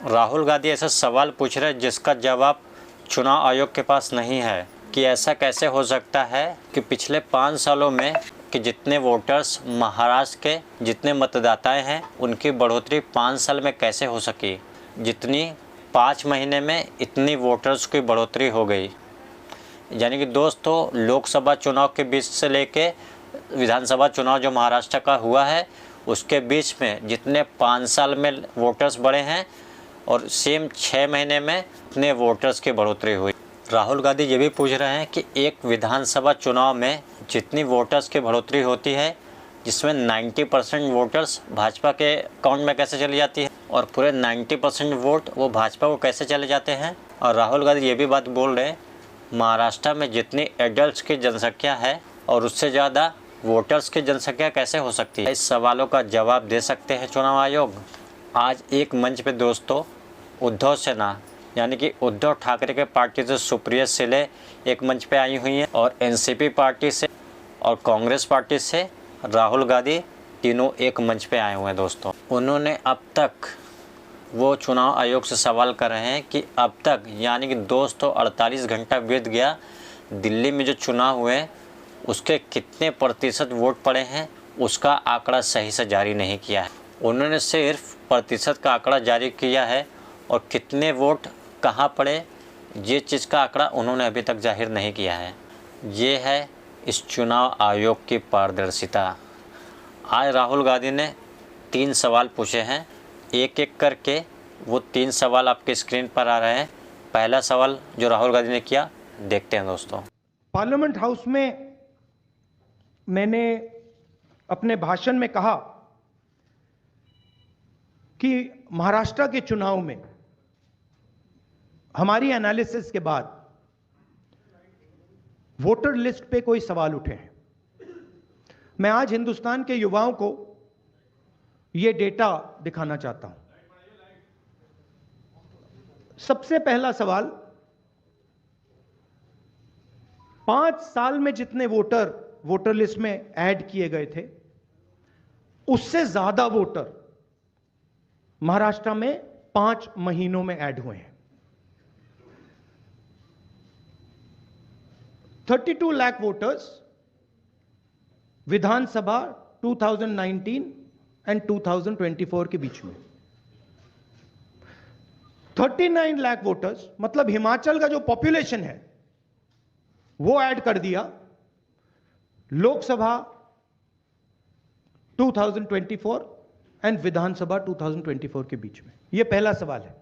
राहुल गांधी ऐसा सवाल पूछ रहे हैं जिसका जवाब चुनाव आयोग के पास नहीं है कि ऐसा कैसे हो सकता है कि पिछले 5 सालों में कि जितने वोटर्स महाराष्ट्र के जितने मतदाताएं हैं उनकी बढ़ोतरी 5 साल में कैसे हो सकी, जितनी 5 महीने में इतनी वोटर्स की बढ़ोतरी हो गई। यानी कि दोस्तों, लोकसभा चुनाव के बीच से लेके विधानसभा चुनाव जो महाराष्ट्र का हुआ है उसके बीच में जितने 5 साल में वोटर्स बढ़े हैं और सेम 6 महीने में इतने वोटर्स की बढ़ोतरी हुई। राहुल गांधी ये भी पूछ रहे हैं कि एक विधानसभा चुनाव में जितनी वोटर्स की बढ़ोतरी होती है जिसमें 90% वोटर्स भाजपा के अकाउंट में कैसे चली जाती है और पूरे 90% वोट वो भाजपा को कैसे चले जाते हैं। और राहुल गांधी ये भी बात बोल रहे हैं महाराष्ट्र में जितनी एडल्ट्स की जनसंख्या है और उससे ज़्यादा वोटर्स की जनसंख्या कैसे हो सकती है। इस सवालों का जवाब दे सकते हैं चुनाव आयोग। आज एक मंच पे दोस्तों उद्धव सेना यानी कि उद्धव ठाकरे के पार्टी से सुप्रिया सुले एक मंच पे आई हुई हैं और एनसीपी पार्टी से और कांग्रेस पार्टी से राहुल गांधी तीनों एक मंच पे आए हुए हैं दोस्तों। उन्होंने अब तक वो चुनाव आयोग से सवाल कर रहे हैं कि अब तक यानी कि दोस्तों 48 घंटा बीत गया, दिल्ली में जो चुनाव हुए उसके कितने प्रतिशत वोट पड़े हैं उसका आंकड़ा सही से जारी नहीं किया है। उन्होंने सिर्फ प्रतिशत का आंकड़ा जारी किया है और कितने वोट कहाँ पड़े ये चीज़ का आंकड़ा उन्होंने अभी तक जाहिर नहीं किया है। ये है इस चुनाव आयोग की पारदर्शिता। आज राहुल गांधी ने 3 सवाल पूछे हैं, एक एक करके वो 3 सवाल आपके स्क्रीन पर आ रहे हैं। पहला सवाल जो राहुल गांधी ने किया देखते हैं दोस्तों। पार्लियामेंट हाउस में मैंने अपने भाषण में कहा कि महाराष्ट्र के चुनाव में हमारी एनालिसिस के बाद वोटर लिस्ट पे कोई सवाल उठे हैं। मैं आज हिंदुस्तान के युवाओं को यह डेटा दिखाना चाहता हूं। सबसे पहला सवाल, 5 साल में जितने वोटर लिस्ट में ऐड किए गए थे उससे ज्यादा वोटर महाराष्ट्र में 5 महीनों में ऐड हुए हैं। 32 लाख वोटर्स विधानसभा 2019 एंड 2024 के बीच में। 39 लाख वोटर्स मतलब हिमाचल का जो पॉपुलेशन है वो ऐड कर दिया लोकसभा 2024 एंड विधानसभा 2024 के बीच में। यह पहला सवाल है।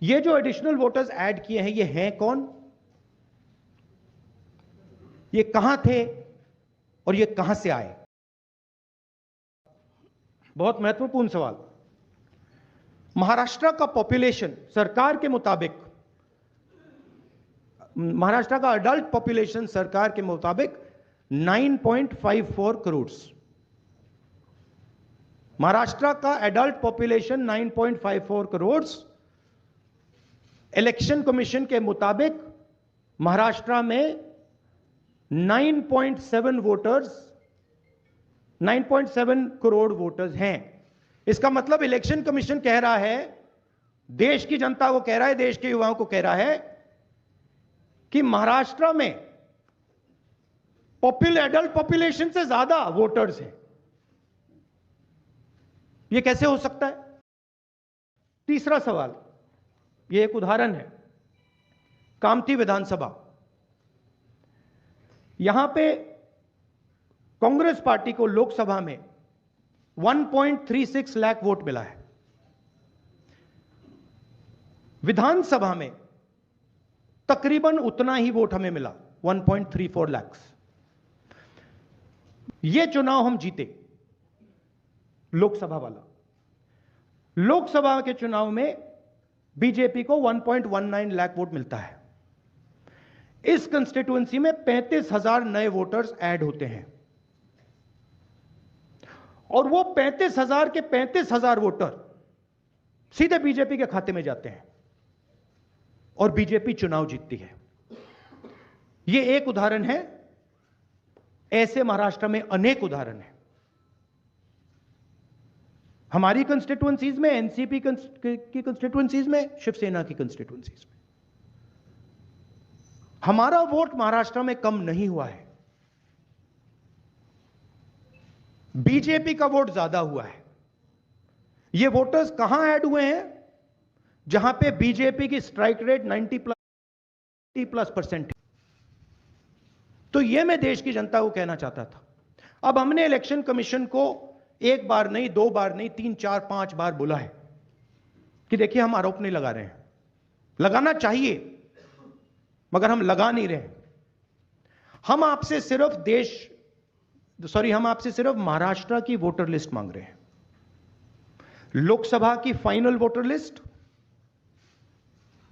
ये जो एडिशनल वोटर्स ऐड किए हैं ये हैं कौन, ये कहां थे और ये कहां से आए। बहुत महत्वपूर्ण सवाल। महाराष्ट्र का पॉपुलेशन सरकार के मुताबिक, महाराष्ट्र का अडल्ट पॉपुलेशन सरकार के मुताबिक 9.54 करोड़। महाराष्ट्र का adult population 9.54 crore. Election commission के मुताबिक महाराष्ट्र में 9.7 करोड़ वोटर्स हैं। इसका मतलब इलेक्शन कमीशन कह रहा है, देश की जनता को कह रहा है, देश के युवाओं को कह रहा है कि महाराष्ट्र में एडल्ट पॉपुलेशन से ज्यादा वोटर्स हैं। यह कैसे हो सकता है। तीसरा सवाल, यह एक उदाहरण है, कामठी विधानसभा। यहां पे कांग्रेस पार्टी को लोकसभा में 1.36 लाख वोट मिला है। विधानसभा में तकरीबन उतना ही वोट हमें मिला, 1.34 लाख। यह चुनाव हम जीते, लोकसभा वाला। लोकसभा के चुनाव में बीजेपी को 1.19 लाख वोट मिलता है। इस कंस्टिट्यूएंसी में 35,000 नए वोटर्स ऐड होते हैं और वो 35,000 के 35,000 वोटर सीधे बीजेपी के खाते में जाते हैं और बीजेपी चुनाव जीतती है। यह एक उदाहरण है, ऐसे महाराष्ट्र में अनेक उदाहरण हैं। हमारी कंस्टिट्युएंसीज में, एनसीपी की कंस्टिट्युएंसीज में, शिवसेना की कंस्टिट्युएंसीज में। हमारा वोट महाराष्ट्र में कम नहीं हुआ है, बीजेपी का वोट ज्यादा हुआ है। ये वोटर्स कहां ऐड हुए हैं? जहां पे बीजेपी की स्ट्राइक रेट 90+% है। तो ये मैं देश की जनता को कहना चाहता था। अब हमने इलेक्शन कमीशन को एक बार नहीं, दो बार नहीं, 3, 4, 5 बार बोला है कि देखिए हम आरोप नहीं लगा रहे हैं, लगाना चाहिए मगर हम लगा नहीं रहे। हम आपसे सिर्फ महाराष्ट्र की वोटर लिस्ट मांग रहे हैं, लोकसभा की final voter list,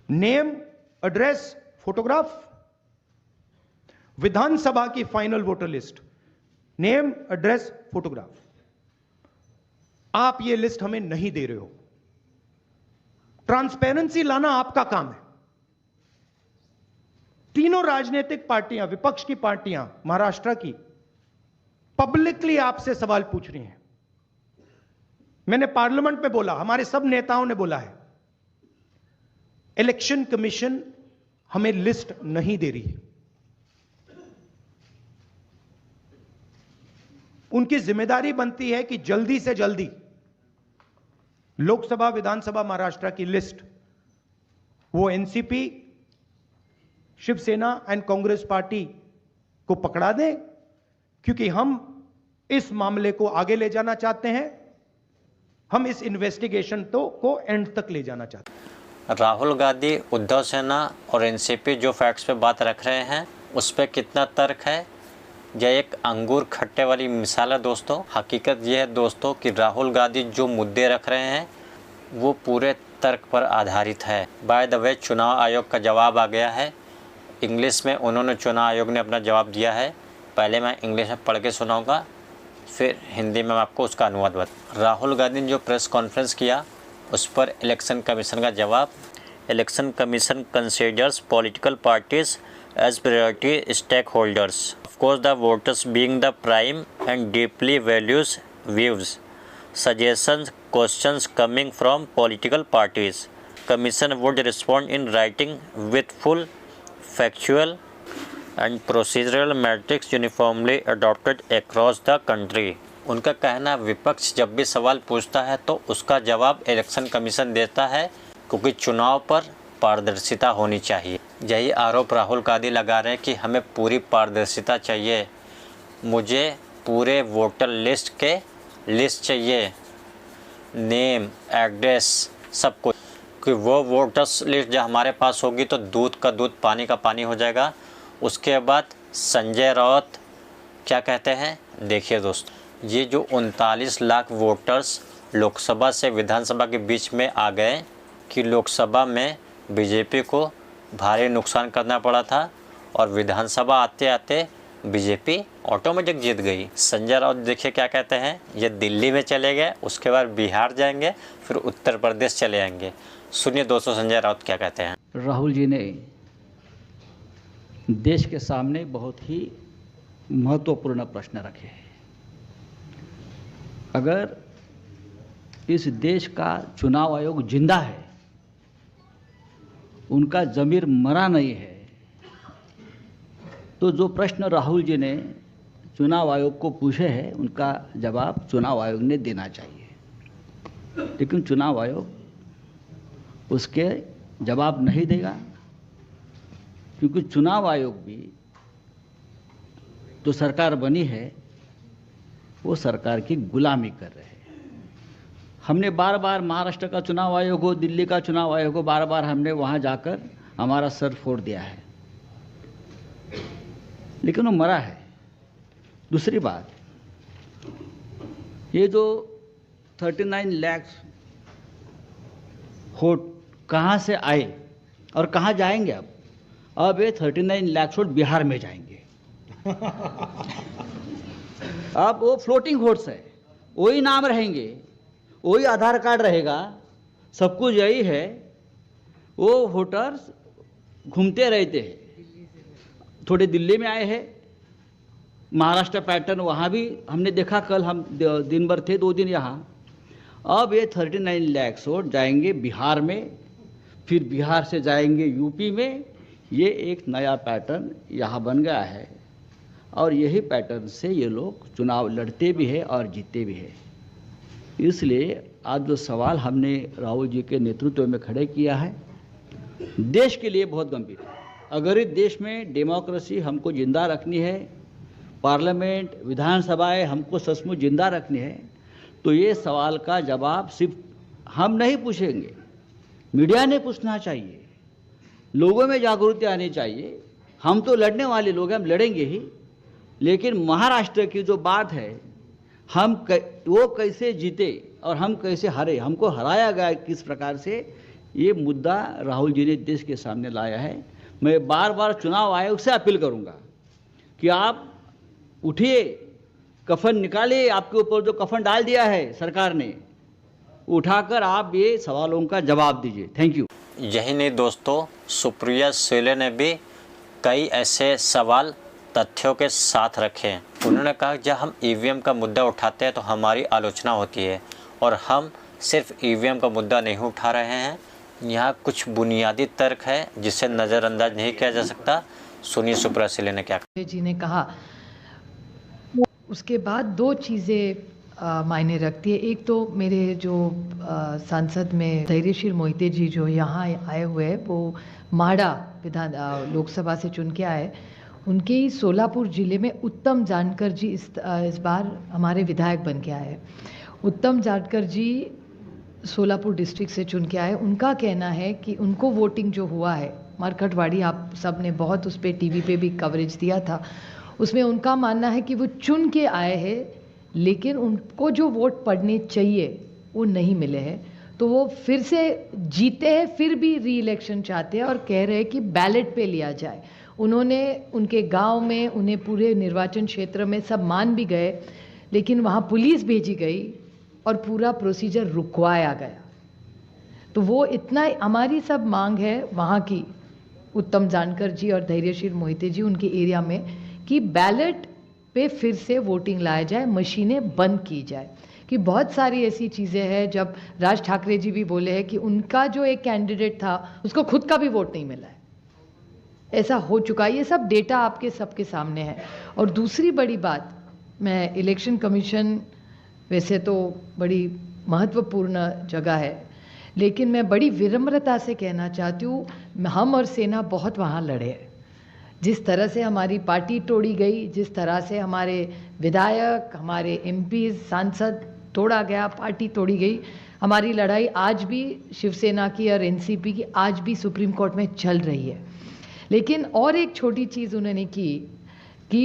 name, address, photograph. Vidhan Sabha की final voter list, name, address, photograph. आप ये लिस्ट हमें नहीं दे रहे हो। ट्रांसपेरेंसी लाना आपका काम है। तीनों राजनीतिक पार्टियां, विपक्ष की पार्टियां महाराष्ट्र की, पब्लिकली आपसे सवाल पूछ रही हैं। मैंने पार्लियामेंट में बोला, हमारे सब नेताओं ने बोला है, इलेक्शन कमीशन हमें लिस्ट नहीं दे रही। उनकी जिम्मेदारी बनती है कि जल्दी से जल्दी लोकसभा, विधानसभा महाराष्ट्र की लिस्ट वो NCP, Shiv Sena and Congress party को पकड़ा दें, क्योंकि हम इस मामले को आगे ले जाना चाहते हैं। हम इस इन्वेस्टिगेशन को एंड तक ले जाना चाहते हैं। राहुल गांधी, उद्धव सेना और एनसीपी जो फैक्ट्स पे बात रख रहे हैं उस पर कितना तर्क है? यह एक अंगूर खट्टे वाली मिसाल है दोस्तों। हकीकत यह है दोस्तों कि राहुल गांधी जो मुद्दे रख रहे हैं वो पूरे तर्क पर आधारित है। बाय द वे, चुनाव आयोग का जवाब आ गया है। इंग्लिश में उन्होंने, चुनाव आयोग ने अपना जवाब दिया है। पहले मैं इंग्लिश में पढ़ के सुनाऊंगा, फिर हिंदी में मैं आपको उसका अनुवाद बता। राहुल गांधी ने जो प्रेस कॉन्फ्रेंस किया उस पर इलेक्शन कमीशन का जवाब। Election commission considers political parties as priority stake holders, of course the voters being the prime and deeply values views, suggestions, questions coming from political parties. Commission would respond in writing with full, factual and procedural metrics uniformly adopted across the country. उनका कहना, विपक्ष जब भी सवाल पूछता है तो उसका जवाब इलेक्शन कमीशन देता है, क्योंकि चुनाव पर पारदर्शिता होनी चाहिए। यही आरोप राहुल गांधी लगा रहे हैं कि हमें पूरी पारदर्शिता चाहिए, मुझे पूरे वोटर लिस्ट चाहिए, नेम, एड्रेस, सब कुछ। कि वो वोटर्स लिस्ट जब हमारे पास होगी तो दूध का दूध, पानी का पानी हो जाएगा। उसके बाद संजय राउत क्या कहते हैं, देखिए दोस्तों, ये जो 39 लाख वोटर्स लोकसभा से विधानसभा के बीच में आ गए कि लोकसभा में बीजेपी को भारी नुकसान करना पड़ा था और विधानसभा आते आते बीजेपी ऑटोमेटिक जीत गई। संजय राउत देखिए क्या कहते हैं, ये दिल्ली में चले गए, उसके बाद बिहार जाएंगे, फिर उत्तर प्रदेश चले आएंगे। सुनिए दोस्तों संजय राउत क्या कहते हैं। राहुल जी ने देश के सामने बहुत ही महत्वपूर्ण प्रश्न रखे हैं। अगर इस देश का चुनाव आयोग जिंदा है, उनका ज़मीर मरा नहीं है, तो जो प्रश्न राहुल जी ने चुनाव आयोग को पूछे हैं उनका जवाब चुनाव आयोग ने देना चाहिए। लेकिन चुनाव आयोग उसके जवाब नहीं देगा, क्योंकि चुनाव आयोग भी जो सरकार बनी है वो सरकार की गुलामी कर रहे हैं। हमने बार बार महाराष्ट्र का चुनाव आयोग हो, दिल्ली का चुनाव आयोग हो, बार बार हमने वहाँ जाकर हमारा सर फोड़ दिया है, लेकिन वो मरा है। दूसरी बात, ये जो 39 लाख वोट कहाँ से आए और कहाँ जाएंगे? अब ये 39 लाख वोट बिहार में जाएंगे। अब वो फ्लोटिंग वोट्स है, वही नाम रहेंगे, वही आधार कार्ड रहेगा, सब कुछ यही है। वो वोटर्स घूमते रहते हैं, थोड़े दिल्ली में आए हैं, महाराष्ट्र पैटर्न वहाँ भी हमने देखा। कल हम दिन भर थे, 2 दिन यहाँ, अब ये 39 लाख वोट जाएंगे बिहार में, फिर बिहार से जाएंगे यूपी में। ये एक नया पैटर्न यहाँ बन गया है और यही पैटर्न से ये लोग चुनाव लड़ते भी हैं और जीतते भी हैं। इसलिए आज जो सवाल हमने राहुल जी के नेतृत्व में खड़े किया है, देश के लिए बहुत गंभीर है। अगर इस देश में डेमोक्रेसी हमको जिंदा रखनी है, पार्लियामेंट, विधानसभाएं हमको सचमुच जिंदा रखनी है, तो ये सवाल का जवाब सिर्फ हम नहीं पूछेंगे, मीडिया ने पूछना चाहिए, लोगों में जागरूकता आनी चाहिए। हम तो लड़ने वाले लोग हैं, हम लड़ेंगे ही, लेकिन महाराष्ट्र की जो बात है, वो कैसे जीते और हम कैसे हारे, हमको हराया गया किस प्रकार से, ये मुद्दा राहुल जी ने देश के सामने लाया है। मैं बार बार चुनाव आयोग से अपील करूंगा कि आप उठिए, कफन निकालिए, आपके ऊपर जो कफन डाल दिया है सरकार ने, उठाकर आप ये सवालों का जवाब दीजिए। Thank you. यही नहीं दोस्तों, सुप्रिया सुले ने भी कई ऐसे सवाल तथ्यों के साथ रखे हैं। उन्होंने कहा जब हम ईवीएम का मुद्दा उठाते हैं तो हमारी आलोचना होती है, और हम सिर्फ ईवीएम का मुद्दा नहीं उठा रहे हैं, यहाँ कुछ बुनियादी तर्क है जिसे नज़रअंदाज नहीं किया जा सकता। सुनिए सुप्रिया सुले ने क्या कहा। जी ने कहा। उसके बाद दो चीज़ें मायने रखती है। एक तो मेरे जो सांसद में धैर्यशील मोहिते जी जो यहाँ आए हुए हैं, वो माड़ा लोकसभा से चुन के आए। उनके ही सोलापुर ज़िले में उत्तम जानकर जी इस बार हमारे विधायक बन के आए। उत्तम जानकर जी सोलापुर डिस्ट्रिक्ट से चुन के आए। उनका कहना है कि उनको वोटिंग जो हुआ है मरकटवाड़ी, आप सब ने बहुत उस पर टीवी पे भी कवरेज दिया था, उसमें उनका मानना है कि वो चुन के आए हैं, लेकिन उनको जो वोट पड़ने चाहिए वो नहीं मिले हैं, तो वो फिर से जीते हैं, फिर भी री इलेक्शन चाहते हैं और कह रहे हैं कि बैलेट पे लिया जाए। उन्होंने उनके गांव में, उन्हें पूरे निर्वाचन क्षेत्र में सब मान भी गए, लेकिन वहाँ पुलिस भेजी गई और पूरा प्रोसीजर रुकवाया गया। तो वो इतना हमारी सब मांग है वहाँ की, उत्तम जानकर जी और धैर्यशील मोहिते जी उनके एरिया में, कि बैलेट पे फिर से वोटिंग लाया जाए, मशीनें बंद की जाए। कि बहुत सारी ऐसी चीज़ें हैं, जब राज ठाकरे जी भी बोले हैं कि उनका जो एक कैंडिडेट था उसको खुद का भी वोट नहीं मिला है, ऐसा हो चुका है। ये सब डेटा आपके सबके सामने है। और दूसरी बड़ी बात, मैं इलेक्शन कमीशन वैसे तो बड़ी महत्वपूर्ण जगह है, लेकिन मैं बड़ी विनम्रता से कहना चाहती हूँ, हम और सेना बहुत वहाँ लड़े हैं। जिस तरह से हमारी पार्टी तोड़ी गई, जिस तरह से हमारे विधायक, हमारे एमपी, सांसद तोड़ा गया, पार्टी तोड़ी गई, हमारी लड़ाई आज भी शिवसेना की और एनसीपी की आज भी सुप्रीम कोर्ट में चल रही है। लेकिन और एक छोटी चीज़ उन्होंने की कि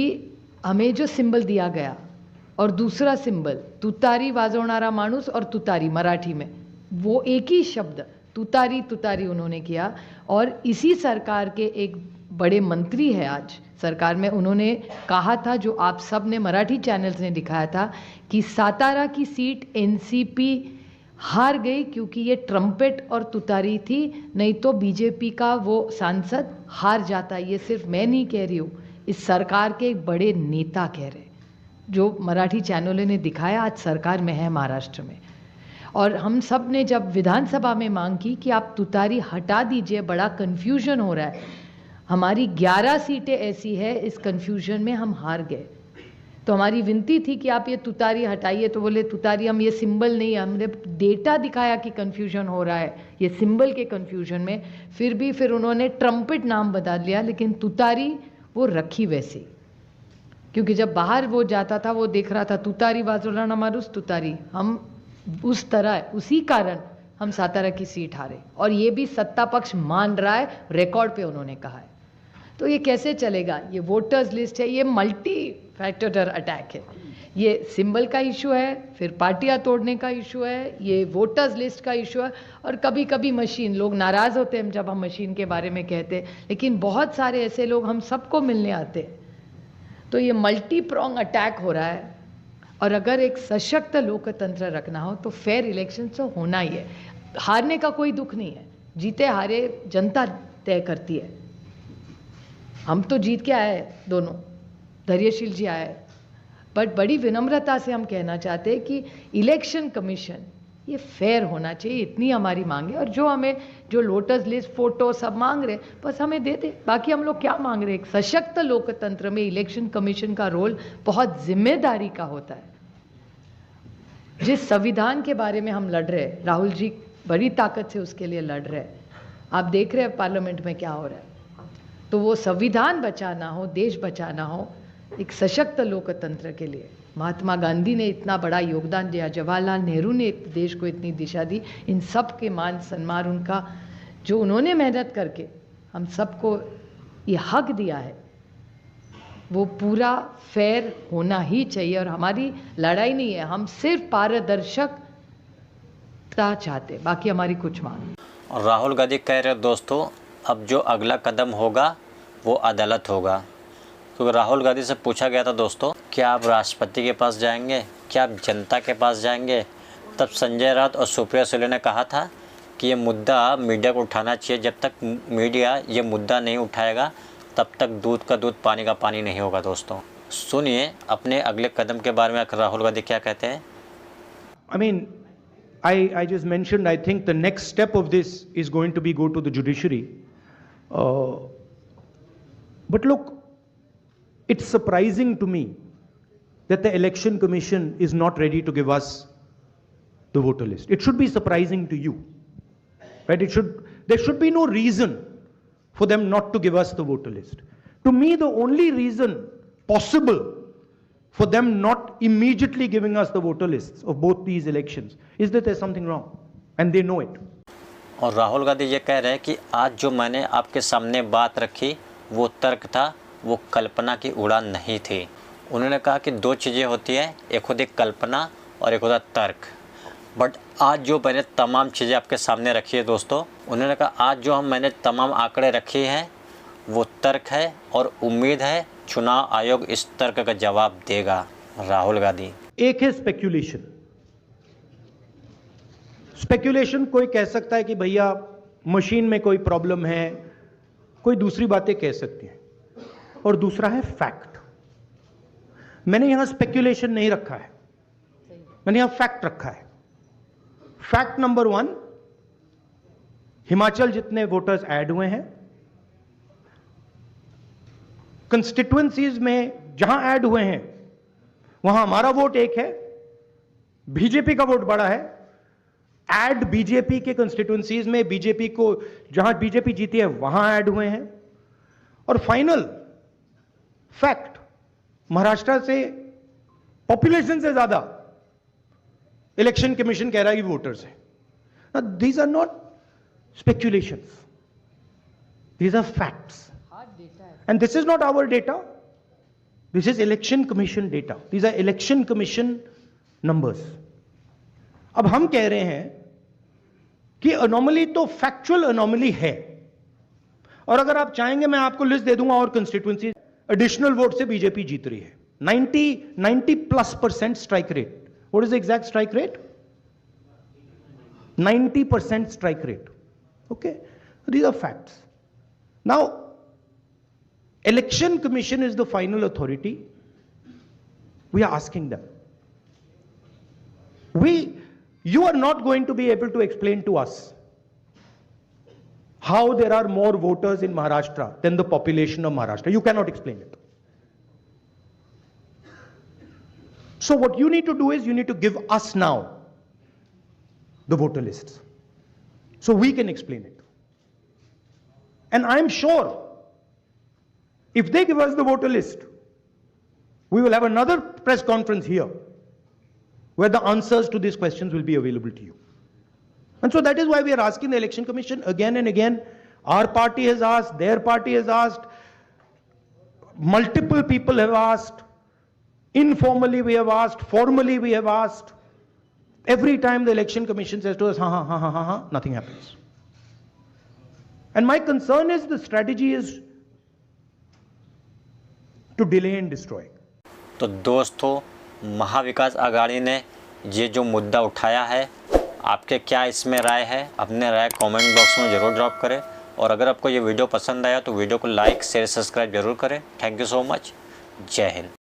हमें जो सिंबल दिया गया और दूसरा सिंबल तुतारी वाजवणारा माणूस और तुतारी मराठी में, वो एक ही शब्द तुतारी तुतारी उन्होंने किया। और इसी सरकार के एक बड़े मंत्री है आज सरकार में, उन्होंने कहा था, जो आप सब ने मराठी चैनल्स ने दिखाया था, कि सातारा की सीट एनसीपी हार गई क्योंकि ये ट्रम्पेट और तुतारी थी, नहीं तो बीजेपी का वो सांसद हार जाता। ये सिर्फ मैं नहीं कह रही हूँ, इस सरकार के एक बड़े नेता कह रहे, जो मराठी चैनलों ने दिखाया, आज सरकार में है महाराष्ट्र में। और हम सब ने जब विधानसभा में मांग की कि आप तुतारी हटा दीजिए, बड़ा कन्फ्यूजन हो रहा है, हमारी 11 सीटें ऐसी है, इस कन्फ्यूजन में हम हार गए। तो हमारी विनती थी कि आप ये तुतारी हटाइए, तो बोले तुतारी हम ये सिंबल नहीं, हमने डेटा दिखाया कि कन्फ्यूजन हो रहा है ये सिंबल के कन्फ्यूजन में, फिर उन्होंने ट्रम्पेट नाम बदल लिया, लेकिन तुतारी वो रखी वैसी, क्योंकि जब बाहर वो जाता था वो देख रहा था तुतारी वाजवणारा माणूस तुतारी, हम उस तरह, उसी कारण हम सातारा की सीट हारे। और ये भी सत्ता पक्ष मान रहा है, रिकॉर्ड पे उन्होंने कहा है। तो ये कैसे चलेगा? ये वोटर्स लिस्ट है, ये मल्टी फैक्टर अटैक है, ये सिंबल का इशू है, फिर पार्टियां तोड़ने का इशू है, ये वोटर्स लिस्ट का इशू है, और कभी कभी मशीन, लोग नाराज़ होते हैं जब हम मशीन के बारे में कहते हैं, लेकिन बहुत सारे ऐसे लोग हम सबको मिलने आते हैं। तो ये मल्टी प्रोंग अटैक हो रहा है। और अगर एक सशक्त लोकतंत्र रखना हो तो फेयर इलेक्शन तो होना ही है। हारने का कोई दुख नहीं है, जीते हारे जनता तय करती है। हम तो जीत के आए दोनों, धैर्यशील जी आए, बट बड़ी विनम्रता से हम कहना चाहते हैं कि इलेक्शन कमीशन ये फेयर होना चाहिए, इतनी हमारी मांग है। और जो वोटर्स लिस्ट फोटो सब मांग रहे बस हमें दे दे। बाकी हम लोग क्या मांग रहे हैं? एक सशक्त लोकतंत्र में इलेक्शन कमीशन का रोल बहुत जिम्मेदारी का होता है। जिस संविधान के बारे में हम लड़ रहे हैं, राहुल जी बड़ी ताकत से उसके लिए लड़ रहे हैं। आप देख रहे हैं पार्लियामेंट में क्या हो रहा है। तो वो संविधान बचाना हो, देश बचाना हो, एक सशक्त लोकतंत्र के लिए महात्मा गांधी ने इतना बड़ा योगदान दिया, जवाहरलाल नेहरू ने देश को इतनी दिशा दी। इन सब के मान सम्मान, उनका जो उन्होंने मेहनत करके हम सबको ये हक दिया है, वो पूरा फेयर होना ही चाहिए। और हमारी लड़ाई नहीं है, हम सिर्फ पारदर्शकता चाहते, बाकी हमारी कुछ मांग नहीं। और राहुल गांधी कह रहे दोस्तों, अब जो अगला कदम होगा वो अदालत होगा। क्योंकि राहुल गांधी से पूछा गया था दोस्तों, क्या आप राष्ट्रपति के पास जाएंगे, क्या आप जनता के पास जाएंगे? तब संजय राउत और सुप्रिया सुले ने कहा था कि ये मुद्दा मीडिया को उठाना चाहिए। जब तक मीडिया ये मुद्दा नहीं उठाएगा तब तक दूध का दूध पानी का पानी नहीं होगा। दोस्तों सुनिए अपने अगले कदम के बारे में राहुल गांधी क्या कहते हैं। I just mentioned, I think the next step of this is going to be go to the judiciary. But look, it's surprising to me that the election commission is not ready to give us the voter list. It should be surprising to you, right? There should be no reason for them not to give us the voter list. To me, the only reason possible for them not immediately giving us the voter lists of both these elections is that there's something wrong and they know it. और राहुल गांधी ये कह रहे हैं कि आज जो मैंने आपके सामने बात रखी वो तर्क था, वो कल्पना की उड़ान नहीं थी। उन्होंने कहा कि दो चीज़ें होती हैं, एक होती कल्पना और एक होता तर्क। बट आज जो मैंने तमाम चीज़ें आपके सामने रखी है दोस्तों, उन्होंने कहा आज जो मैंने तमाम आंकड़े रखे हैं वो तर्क है और उम्मीद है चुनाव आयोग इस तर्क का जवाब देगा। राहुल गांधी एक है स्पेक्यूलेशन कोई कह सकता है कि भैया मशीन में कोई प्रॉब्लम है, कोई दूसरी बातें कह सकती हैं, और दूसरा है फैक्ट। मैंने यहां स्पेक्यूलेशन नहीं रखा है, मैंने यहां फैक्ट रखा है। फैक्ट नंबर 1, हिमाचल जितने वोटर्स ऐड हुए हैं, कंस्टिट्यूएंसीज में जहां ऐड हुए हैं वहां हमारा वोट एक है, बीजेपी का वोट बड़ा है। ऐड बीजेपी के कंस्टिट्यूएंसीज में बीजेपी को जहां बीजेपी जीती है वहां ऐड हुए हैं। और फाइनल फैक्ट, महाराष्ट्र से पॉपुलेशन से ज्यादा इलेक्शन कमीशन कह रहा है कि वोटर्स है। These are not speculations, these are facts. And this is not our data. This is election commission data. These are election commission numbers. अब हम कह रहे हैं कि अनोमली तो फैक्चुअल अनोमली है, और अगर आप चाहेंगे मैं आपको लिस्ट दे दूंगा और कंस्टिट्यूएंसी एडिशनल वोट से बीजेपी जीत रही है। 90+% strike rate. What is the exact strike rate? 90% strike rate. Okay, these are facts. Now Election Commission is the final authority. We are asking them. You are not going to be able to explain to us how there are more voters in Maharashtra than the population of Maharashtra. You cannot explain it. So what you need to do is you need to give us now the voter lists so we can explain it. And I'm sure if they give us the voter list, we will have another press conference here where the answers to these questions will be available to you. And so that is why we are asking the Election Commission again and again. Our party has asked, their party has asked, multiple people have asked, informally we have asked, formally we have asked. Every time the Election Commission says to us, nothing happens. And my concern is the strategy is to delay and destroy. तो दोस्तों, महाविकास आघाड़ी ने ये जो मुद्दा उठाया है, आपके क्या इसमें राय है? अपने राय कमेंट बॉक्स में ज़रूर ड्रॉप करें। और अगर आपको ये वीडियो पसंद आया तो वीडियो को लाइक शेयर सब्सक्राइब जरूर करें। Thank you so much. जय हिंद।